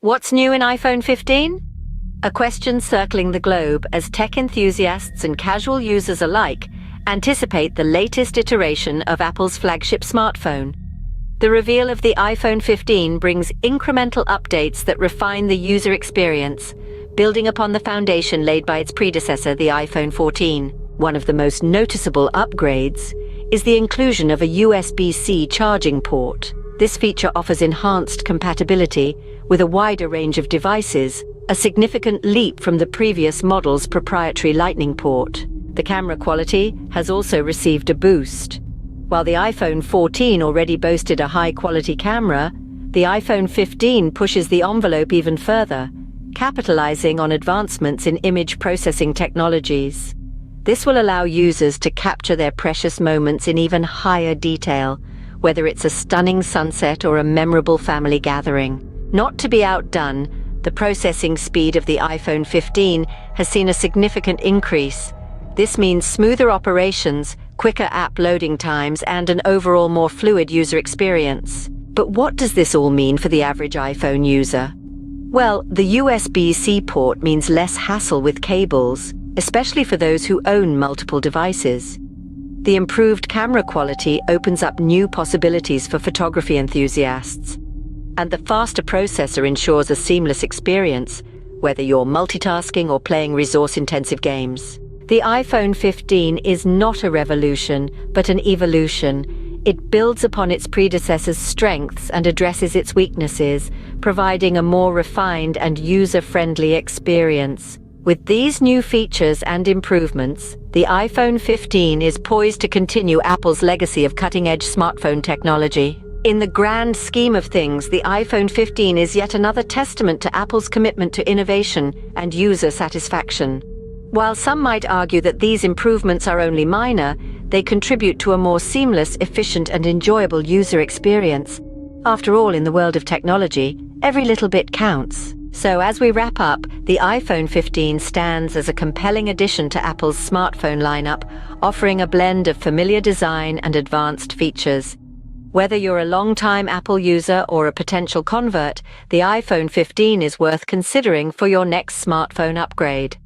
What's new in iPhone 15? A question circling the globe as tech enthusiasts and casual users alike anticipate the latest iteration of Apple's flagship smartphone. The reveal of the iPhone 15 brings incremental updates that refine the user experience, building upon the foundation laid by its predecessor, the iPhone 14. One of the most noticeable upgrades is the inclusion of a USB-C charging port. This feature offers enhanced compatibility with a wider range of devices, a significant leap from the previous model's proprietary Lightning port. The camera quality has also received a boost. While the iPhone 14 already boasted a high-quality camera, the iPhone 15 pushes the envelope even further, capitalizing on advancements in image processing technologies. This will allow users to capture their precious moments in even higher detail, whether it's a stunning sunset or a memorable family gathering. Not to be outdone, the processing speed of the iPhone 15 has seen a significant increase. This means smoother operations, quicker app loading times, and an overall more fluid user experience. But what does this all mean for the average iPhone user? Well, the USB-C port means less hassle with cables, especially for those who own multiple devices. The improved camera quality opens up new possibilities for photography enthusiasts. And the faster processor ensures a seamless experience, whether you're multitasking or playing resource-intensive games. The iPhone 15 is not a revolution, but an evolution. It builds upon its predecessor's strengths and addresses its weaknesses, providing a more refined and user-friendly experience. With these new features and improvements, the iPhone 15 is poised to continue Apple's legacy of cutting-edge smartphone technology. In the grand scheme of things, the iPhone 15 is yet another testament to Apple's commitment to innovation and user satisfaction. While some might argue that these improvements are only minor, they contribute to a more seamless, efficient, and enjoyable user experience. After all, in the world of technology, every little bit counts. So as we wrap up, the iPhone 15 stands as a compelling addition to Apple's smartphone lineup, offering a blend of familiar design and advanced features. Whether you're a long-time Apple user or a potential convert, the iPhone 15 is worth considering for your next smartphone upgrade.